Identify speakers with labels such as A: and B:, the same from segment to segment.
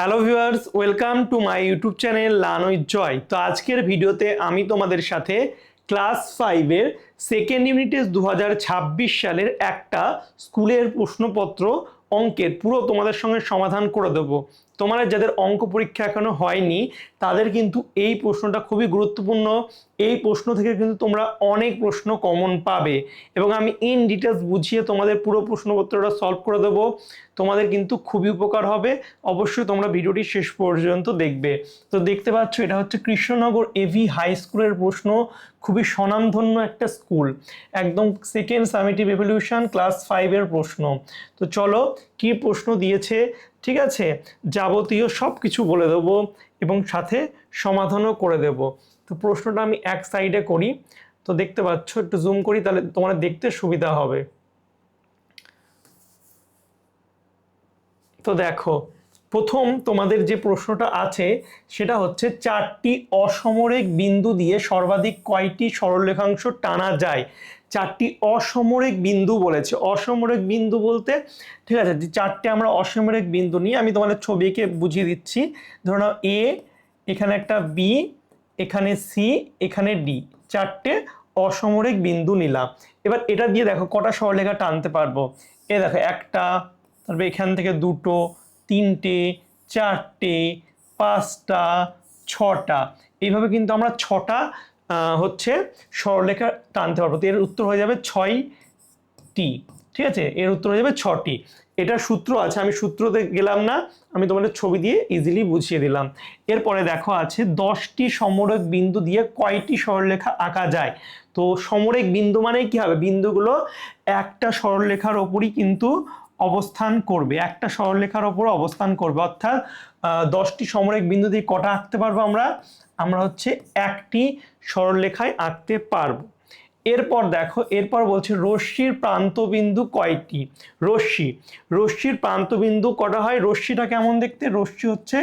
A: Hello viewers, welcome to my YouTube channel learn with Joy. তো আজকের ভিডিওতে আমি তোমাদের সাথে ক্লাস 5-এর সেকেন্ড ইউনিটের 2026 সালের একটা স্কুলের প্রশ্নপত্র অঙ্কের পুরো তোমাদের সঙ্গে সমাধান করে দেবো। তোমাদের যাদের অঙ্ক পরীক্ষা এখনো হয়নি তাদের কিন্তু এই প্রশ্নটা খুবই গুরুত্বপূর্ণ। এই প্রশ্ন থেকে কিন্তু তোমরা অনেক প্রশ্ন কমন পাবে এবং আমি ইন ডিটেলস বুঝিয়ে তোমাদের পুরো প্রশ্নপত্রটা সলভ করে দেবো। তোমাদের কিন্তু খুবই উপকার হবে। অবশ্যই তোমরা ভিডিওটি শেষ পর্যন্ত দেখবে। তো দেখতে পাচ্ছ এটা হচ্ছে কৃষ্ণনগর এভি হাই স্কুলের প্রশ্ন, খুবই স্বনামধন্য একটা স্কুল, একদম সেকেন্ড সামেটিভ এভলিউশন ক্লাস 5-এর প্রশ্ন। তো চলো কি প্রশ্ন দিয়েছে, ঠিক আছে, যাবতীয় সব কিছু বলে দেবো এবং সাথে সমাধানও করে দেব। তো প্রশ্নটা আমি এক সাইডে করি, তো দেখতে পাচ্ছ, একটু জুম করি তাহলে তোমার দেখতে সুবিধা হবে। তো দেখো, প্রথম তোমাদের যে প্রশ্নটা আছে সেটা হচ্ছে 4টি অসমরেখ বিন্দু দিয়ে সর্বাধিক কয়টি সরলরেখাংশ টানা যায়। 4টি অসমরেখ বিন্দু বলেছে। অসমরেখ বিন্দু বলতে, ঠিক আছে, যে 4টে আমরা অসমরেখ বিন্দু নিয়ে আমি তোমাদের ছবি এঁকে বুঝিয়ে দিচ্ছি। ধরো নাও এ, এখানে একটা বি, এখানে সি, এখানে ডি, 4টে অসমরেখ বিন্দু নিলাম। এবার এটা দিয়ে দেখো কটা সরলরেখা টানতে পারবো। এ দেখো একটা, তারপরে এখান থেকে দুটো, তিনটে, চারটে, পাঁচটা, ছটা, এইভাবে কিন্তু আমরা ছটা হচ্ছে সরলরেখা টানতে পারবো। তো এর উত্তর হয়ে যাবে 6টি। ঠিক আছে, এর উত্তর হয়ে যাবে 6টি। এটার সূত্র আছে, আমি সূত্রতে গেলাম না, আমি তোমাদের ছবি দিয়ে ইজিলি বুঝিয়ে দিলাম। এরপরে দেখো আছে 10টি সমরেখ বিন্দু দিয়ে কয়টি সরলরেখা আঁকা যায়। তো সমরেখ বিন্দু মানেই কি হবে, বিন্দুগুলো একটা সরলরেখার ওপরই কিন্তু অবস্থান করবে, একটা সরলরেখার ওপর অবস্থান করবে, অর্থাৎ 10টি সমরেখ বিন্দু দিয়ে কটা আঁকতে পারবো আমরা হচ্ছে একটি সরলরেখায় আঁকতে পারবো। এরপর দেখো, এরপর বলছে রশ্মির প্রান্তবিন্দু কয়টি। রশ্মির প্রান্তবিন্দু কটা হয়। রশ্মিটা কেমন দেখতে, রশ্মি হচ্ছে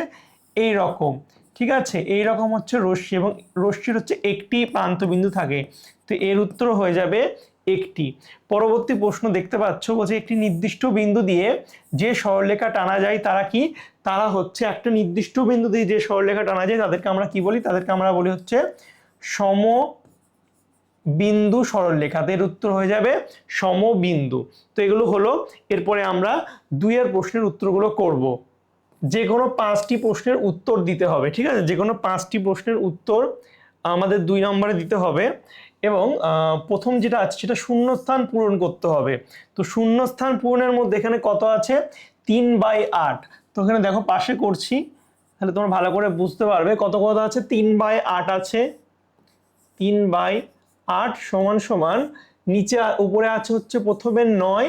A: এই রকম, ঠিক আছে, এই রকম হচ্ছে রশ্মি, এবং রশ্মির হচ্ছে একটি প্রান্তবিন্দু থাকে। তো এর উত্তর হয়ে যাবে একটি। পরবর্তী প্রশ্ন দেখতে পাচ্ছ, বলছে একটি নির্দিষ্ট বিন্দু দিয়ে যে সরলরেখা টানা যায় তারা কি, তারা হচ্ছে একটা নির্দিষ্ট বিন্দু দিয়ে যে সরলরেখা টানা যায় তাদেরকে আমরা কি বলি, তাদেরকে আমরা বলি হচ্ছে সমবিন্দু সরলরেখা। এর উত্তর হয়ে যাবে সমবিন্দু। তো এগুলো হলো। এরপরে আমরা 2-এর প্রশ্নের উত্তরগুলো করব। যে কোনো 5টি প্রশ্নের উত্তর দিতে হবে, ঠিক আছে, যে কোনো 5টি প্রশ্নের উত্তর আমাদের 2 নম্বরে দিতে হবে। এবং প্রথম যেটা আছে সেটা শূন্যস্থান পূরণ করতে হবে। তো শূন্যস্থান পূরণের মধ্যে এখানে কত আছে, 3/8। তো এখানে দেখো পাশে করছি, তাহলে তোমরা ভালো করে বুঝতে পারবে কত কত আছে। 3/8 আছে, 3/8 সমান সমান নিচে উপরে আছে হচ্ছে প্রথমে 9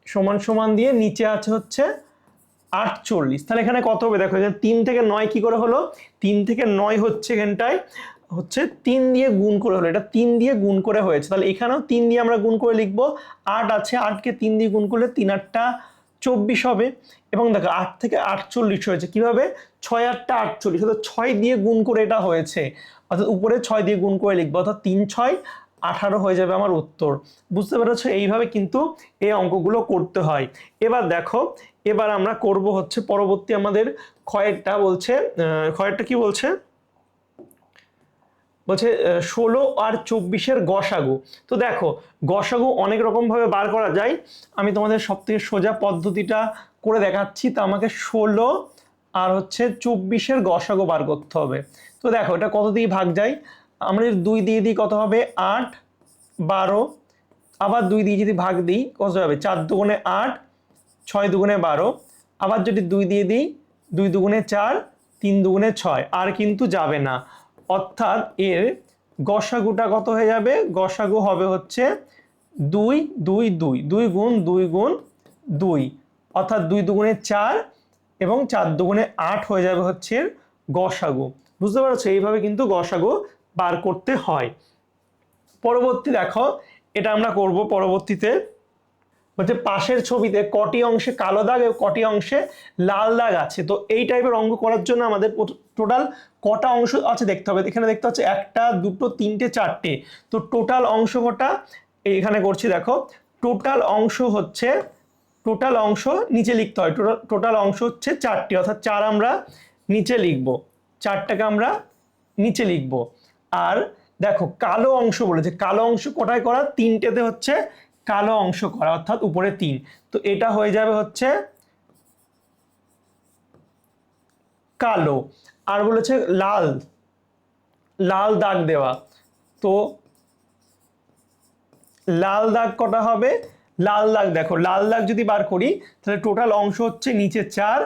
A: সমান সমান দিয়ে নিচে আছে হচ্ছে 48। তাহলে এখানে কত হবে দেখো, 3 থেকে 9 কি করে হলো, 3 থেকে 9 হচ্ছে এখানটায় হচ্ছে 3 দিয়ে গুণ করে হলো, এটা 3 দিয়ে গুণ করে হয়েছে। তাহলে এখানেও 3 দিয়ে আমরা গুণ করে লিখবো। 8 আছে, 8কে 3 দিয়ে গুণ করলে 3 8 24 হবে। এবং দেখো 8 থেকে 48 হয়েছে কিভাবে, 6 8 48, অর্থাৎ 6 দিয়ে গুণ করে এটা হয়েছে, অর্থাৎ উপরে 6 দিয়ে গুণ করে লিখবো, অর্থাৎ 3 6 18 হয়ে যাবে আমার উত্তর। বুঝতে পেরেছো, এইভাবে কিন্তু এই অঙ্কগুলো করতে হয়। এবার দেখো, এবার আমরা করব হচ্ছে পরবর্তী আমাদের ক্ষয়েরটা। বলছে ক্ষয়েরটা কি বলছে, বলছে 16 আর 24-এর গসাগু। তো দেখো গসাগু অনেক রকম ভাবে বার করা যায়, আমি তোমাদের সবথেকে সোজা পদ্ধতিটা করে দেখাচ্ছি। তো আমাকে 16 আর হচ্ছে 24-এর গসাগু বার করতে হবে। তো দেখো এটা কত দিয়ে ভাগ যায়, আমরা যদি 2 দিয়ে দিই কত হবে, 8 12, আবার 2 দিয়ে যদি ভাগ দিই কত হবে, 4 দুগুণে 8, 6 দুগুণে 12, আবার যদি 2 দিয়ে দিই 2 দুগুণে 4, 3 দুগুণে 6, আর কিন্তু যাবে না, অর্থাৎ এর গসাগুটা কত হয়ে যাবে, গসাগু হবে হচ্ছে 2 2 2, 2 গুণ 2 গুণ 2, অর্থাৎ 2 দুগুণে 4 এবং 4 দুগুণে 8 হয়ে যাবে হচ্ছে গসাগু। বুঝতে পারছো, এইভাবে কিন্তু গসাগু বার করতে হয়। পরবর্তী দেখো, এটা আমরা করব পরবর্তীতে। হচ্ছে পাশের ছবিতে কটি অংশে কালো দাগ এবং কটি অংশে লাল দাগ আছে। তো এই টাইপের অঙ্ক করার জন্য আমাদের টোটাল কটা অংশ আছে দেখতে হবে। এখানে দেখতে হচ্ছে 1 2 3 4টে। তো টোটাল অংশ কটা, এখানে করছি দেখো, টোটাল অংশ হচ্ছে টোটাল অংশ নিচে লিখতে হয়। টোটাল অংশ হচ্ছে 4টি, অর্থাৎ 4 আমরা নিচে লিখব, 4টাকে আমরা নিচে লিখব। আর দেখো কালো অংশ বলেছে, কালো অংশ কোথায় করা, 3টেতে হচ্ছে কালো অংশ করা, অর্থাৎ উপরে 3। তো এটা হয়ে যাবে হচ্ছে কালো। আর বলেছে লাল, লাল দাগ দেওয়া, তো লাল দাগ কটা হবে, লাল দাগ দেখো, লাল দাগ যদি বার করি তাহলে টোটাল অংশ হচ্ছে নিচে 4,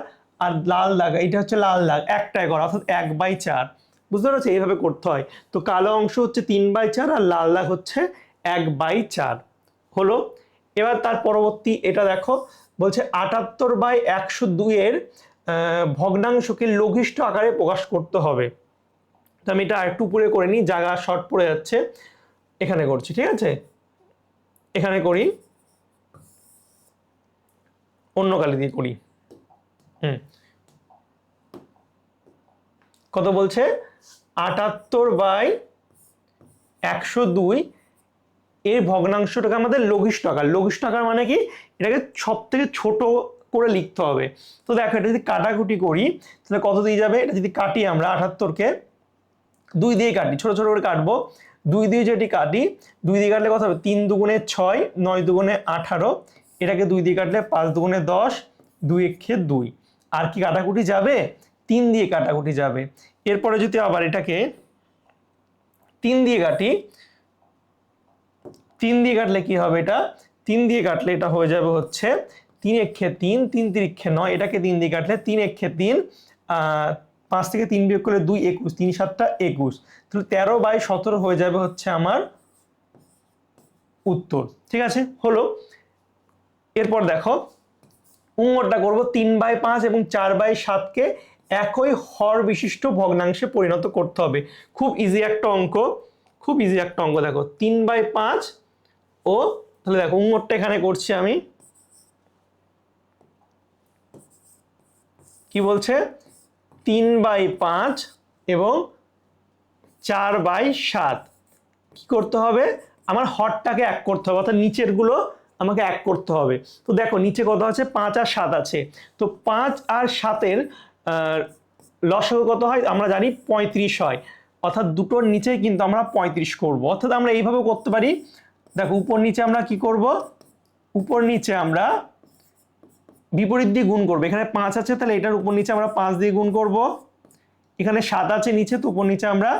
A: আর লাল দাগ এটা হচ্ছে লাল দাগ একটাই করা, অর্থাৎ 1/4। বুঝতে পারছো, এইভাবে করতে হয়। তো কালো অংশ হচ্ছে 3/4 আর লাল দাগ হচ্ছে 1/4 হলো। এবার তার পরবর্তী এটা দেখো, বলছে 78/102 এর ভগ্নাংশকে লঘিষ্ঠ আকারে প্রকাশ করতে হবে। তো আমি এটা আরেকটু উপরে করে নিই, জায়গা শর্ট পড়ে যাচ্ছে, এখানে করছি, ঠিক আছে, এখানে করি, অন্য কালি দিয়ে করি। কত বলছে, 78/102 এর ভগ্নাংশটাকে আমাদের লঘিষ্ঠ আকার, লঘিষ্ঠ আকার মানে কি, এটাকে সব থেকে ছোট করে লিখতে হবে। তো দেখো এটা যদি কাটাকুটি করি তাহলে কত দিয়ে যাবে, এটা যদি কাটি আমরা 78কে 2 দিয়ে কাটি, ছোট ছোট করে কাটবো, 2 দিয়ে যেটি কাটি, 2 দিয়ে কাটলে কত হবে, 3 দুগুণে 6, 9 দুগুণে 18, এটাকে 2 দিয়ে কাটলে 5 দুগুণে 10, 2 একে 2। আর কি কাটাকুটি যাবে, 3 দিয়ে কাটাকুটি যাবে। এরপরে যদি আবার এটাকে 3 দিয়ে কাটি, 3 দিয়ে কাটলে কি হবে, এটা 3 দিয়ে কাটলে এটা হয়ে যাবে হচ্ছে 3 একে 3, 3 তিরিক্ষে 9, এটাকে 3 দিয়ে কাটলে 3 একে 3, 5 থেকে 3 বিয়োগ করলে 2, 21, 3 7 21, তাহলে 13/17 হয়ে যাবে হচ্ছে আমার উত্তর। ঠিক আছে, হলো। এরপর দেখো উঙ্গরটা করব, 3/5 এবং 4/7কে একই হর বিশিষ্ট ভগ্নাংশে পরিণত করতে হবে। খুব ইজি একটা অঙ্ক, খুব ইজি একটা অঙ্ক। দেখো 3/5 ও, তাহলে দেখো উঙ্গরটা এখানে করছি আমি, কি বলছে, 3/5 এবং 4/7 কি করতে হবে, আমার হরটাকে এক করতে হবে, অর্থাৎ নিচের গুলো আমাকে এক করতে হবে। তো দেখো নিচে কত আছে, 5 আর 7 আছে, তো 5 আর 7-এর লসাগু কত হয় আমরা জানি 35 হয়, অর্থাৎ দুটোর নিচেই কিন্তু আমরা 35 করব। অর্থাৎ আমরা এইভাবে করতে পারি, দেখো উপর নিচে আমরা কি করব, উপর নিচে আমরা বিপরীত দিয়ে গুণ করব। এখানে 5 আছে, তাহলে এটার উপর নিচে আমরা 5 দিয়ে গুণ করব, এখানে 7 আছে নিচে, তো উপর নিচে আমরা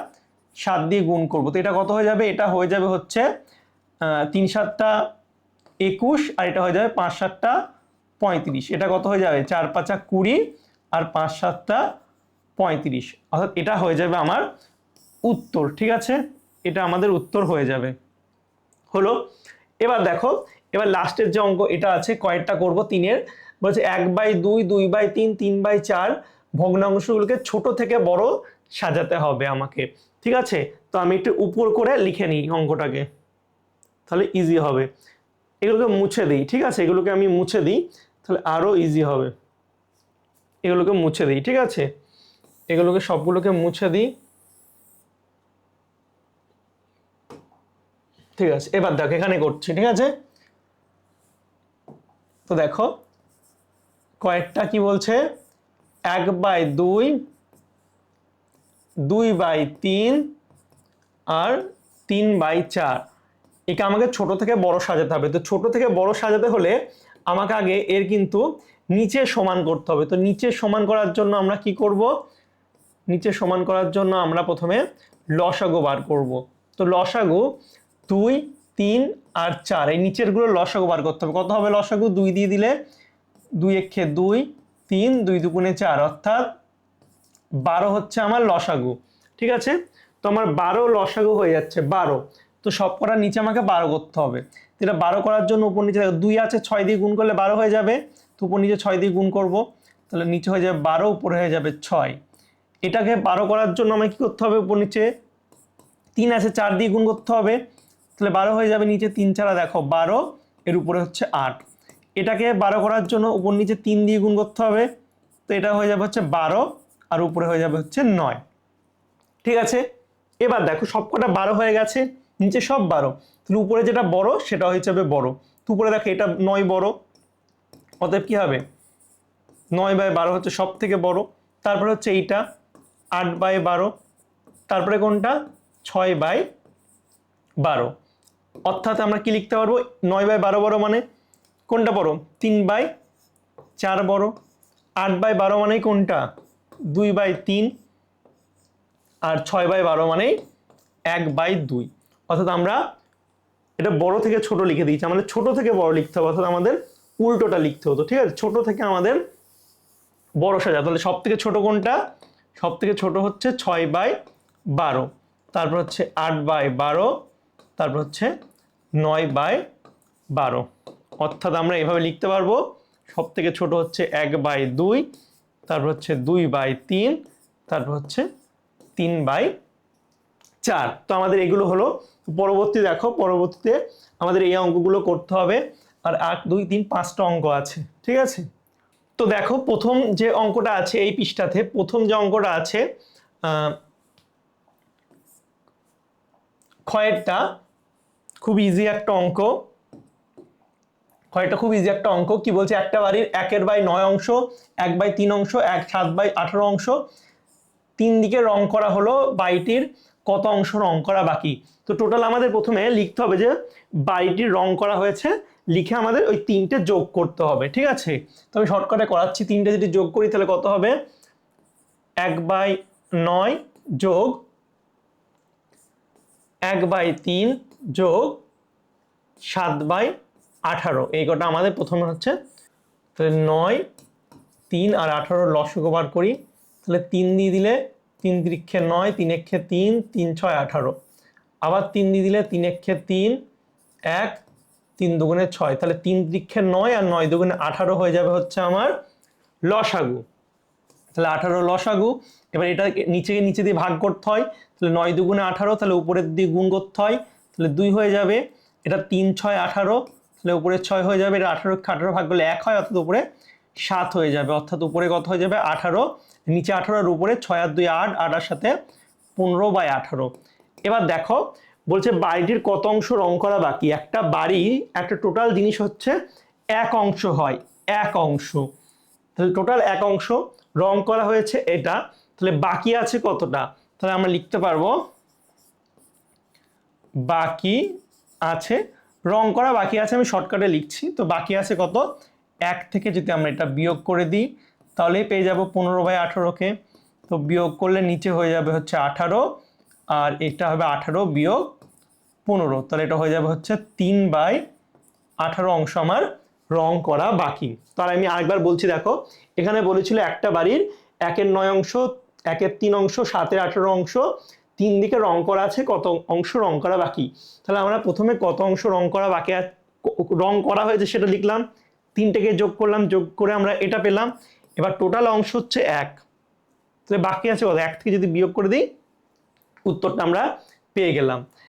A: 7 দিয়ে গুণ করব। তো এটা কত হয়ে যাবে, এটা হয়ে যাবে হচ্ছে 3 7 21, আর এটা হয়ে যাবে 5 7 35, এটা কত হয়ে যাবে, 4 5 20 আর 5 7 35, অর্থাৎ এটা হয়ে যাবে আমার উত্তর। ঠিক আছে, এটা আমাদের উত্তর হয়ে যাবে, হলো। এবার দেখো, এবার লাস্টের যে অঙ্ক এটা আছে, কয়েকটা করব 3-এর, বলছে 1/2, 2/3, 3/4 ভগ্নাংশগুলোকে ছোট থেকে বড় সাজাতে হবে আমাকে। ঠিক আছে, তো আমি একটু উপর করে লিখে নিই অঙ্কটাকে, তাহলে ইজি হবে। এগুলোকে মুছে দিই, ঠিক আছে, এগুলোকে আমি মুছে দিই, তাহলে আরো ইজি হবে। এগুলোকে মুছে দিই, ঠিক আছে, এগুলোকে সবগুলোকে মুছে দিই। ঠিক আছে, এবার দেখো এখানে করছি, ঠিক আছে। তো দেখো কয়েকটা কি বলছে, 1/2, 2/3 আর 3/4, একে আমাকে ছোট থেকে বড় সাজাতে হবে। তো ছোট থেকে বড় সাজাতে হলে আমাকে আগে এর কিন্তু নিচে সমান করতে হবে। তো নিচে সমান করার জন্য আমরা কি করব, নিচে সমান করার জন্য আমরা প্রথমে লসাগু বার করব। তো লসাগু 2, 3 আর 4, এই নিচের গুলো লসাগু বার করতে হবে। কত হবে লসাগু, 2 দিয়ে দিলে 2 একে 2, 3, 2 দুগুণে 4, অর্থাৎ 12 হচ্ছে আমার লসাগু। ঠিক আছে, তো আমার 12 লসাগু হয়ে যাচ্ছে 12। তো সব করার নিচে আমাকে 12 করতে হবে। এটা 12 করার জন্য উপর নিচে 2 আছে, 6 দিয়ে গুণ করলে 12 হয়ে যাবে, তো উপর নিচে 6 দিয়ে গুণ করব, তাহলে নিচে হয়ে যাবে 12, উপরে হয়ে যাবে 6। এটাকে 12 করার জন্য আমাকে কি করতে হবে, উপর নিচে 3 আছে, 4 দিয়ে গুণ করতে হবে, তাহলে 12 হয়ে যাবে, নিচে 3 4 দেখো 12, এর উপরে হচ্ছে 8। এটাকে 12 করার জন্য উপর নিচে 3 দিয়ে গুণ করতে হবে, তো এটা হয়ে যাবে হচ্ছে 12, আর উপরে হয়ে যাবে হচ্ছে 9। ঠিক আছে, এবার দেখো সবকটা 12 হয়ে গেছে, নিচে সব 12, তাহলে উপরে যেটা বড় সেটা হয়ে যাবে বড়। তো উপরে দেখো এটা 9 বড়, অতএব কি হবে, 9/12 হচ্ছে সব থেকে বড়, তারপরে হচ্ছে এইটা 8/12, তারপরে কোনটা 6/12। অর্থাৎ আমরা কি লিখতে পারবো, 9/12 বড় মানে কোনটা বড়, 3/4 বড়। 8/12 মানেই কোনটা, 2/3। আর 6/12 মানেই 1/2। অর্থাৎ আমরা এটা বড় থেকে ছোট লিখে দিয়েছি, আমাদের ছোট থেকে বড় লিখতে হবে, অর্থাৎ আমাদের উল্টোটা লিখতে হতো। ঠিক আছে, ছোট থেকে আমাদের বড় সাজা। তাহলে সব থেকে ছোট কোনটা, সব থেকে ছোট হচ্ছে 6/12, তারপর হচ্ছে 8/12, তারপর হচ্ছে 9/12। অর্থাৎ আমরা এভাবে লিখতে পারবো, সব থেকে ছোট হচ্ছে 1/2, তারপর হচ্ছে 2/3, তারপর হচ্ছে 3/4। তো আমাদের এগুলো হলো। পরবর্তী দেখো, পরবর্তীতে আমাদের এই অঙ্কগুলো করতে হবে। আর 1 2 3 5টা অঙ্ক আছে। ঠিক আছে, তো দেখো প্রথম যে অঙ্কটা আছে এই পৃষ্ঠাতে, প্রথম যে অঙ্কটা আছে ক্ষয়েরটা, খুব ইজি একটা অঙ্ক। ক্ষয়টা খুব ইজি একটা অঙ্ক। কি বলছে, একটা বাড়ির 1/9 অংশ, 1/3 অংশ, 7/18 অংশ, তিন দিকে রং করা হলো, বাড়িটির কত অংশ রং করা বাকি। তো টোটাল আমাদের প্রথমে লিখতে হবে যে বাড়িটির রং করা হয়েছে, লিখে আমাদের ওই তিনটে যোগ করতে হবে। ঠিক আছে, তো আমি শর্টকাটে করাচ্ছি। তিনটে যদি যোগ করি তাহলে কত হবে, 1/9 যোগ 1/3 যোগ 7/18, এই কটা আমাদের প্রথমে হচ্ছে। তাহলে 9, 3 আর 18 লসাগু বার করি। তাহলে 3 দিয়ে দিলে 3 3 9, 3 1 3, 3 6 18। আবার 3 দিয়ে দিলে 3 1 3, 1, 3 2 6। তাহলে 3 3 9 আর 9 2 18 হয়ে যাবে হচ্ছে আমার লসাগু। তাহলে 18 লসাগু। এবার এটা নিচে দিয়ে ভাগ করতে হয়। তাহলে 9 2 18, তাহলে উপরের দিয়ে গুণ করতে হয়। তাহলে 2 হয়ে যাবে। এটা 3 6 18, তাহলে উপরে 6 হয়ে যাবে। এটা 18 18 ভাগ করলে 1 হয়, অর্থাৎ উপরে 7 হয়ে যাবে। অর্থাৎ উপরে কত হয়ে যাবে, 18, নিচে 18 এর উপরে 6 আর 2 8, 8 এর সাথে 15/18। এবার দেখো বলছে বাড়িটির কত অংশ রং করা বাকি। একটা বাড়ি, একটা টোটাল জিনিস হচ্ছে এক অংশ হয়, এক অংশ। তাহলে টোটাল এক অংশ রং করা হয়েছে এটা, তাহলে বাকি আছে কতটা। তাহলে আমরা লিখতে পারবো বাকি আছে, রং করা বাকি আছে, আমি শর্টকাটে লিখছি। তো বাকি আছে কত, 1 থেকে যদি আমরা এটা বিয়োগ করে দিই তাহলেই পেয়ে যাব 15/18কে। তো বিয়োগ করলে নিচে হয়ে যাবে হচ্ছে 18, আর এটা হবে 18 বিয়োগ 15, তাহলে এটা হয়ে যাবে হচ্ছে 3/18 অংশ আমার রং করা বাকি। তার আমি আরেকবার বলছি, দেখো এখানে বলেছিল একটা বাড়ির 1/9 অংশ, 1/3 অংশ, 7/18 অংশ, তিন দিকে রং করা আছে, কত অংশ রং করা বাকি। তাহলে আমরা প্রথমে কত অংশ রং করা বাকি রং করা হয়েছে সেটা লিখলাম, তিনটেকে যোগ করলাম, যোগ করে আমরা এটা পেলাম। এবার টোটাল অংশ হচ্ছে 1, তাহলে বাকি আছে কত, 1 থেকে যদি বিয়োগ করে দিই উত্তরটা আমরা পেয়ে গেলাম।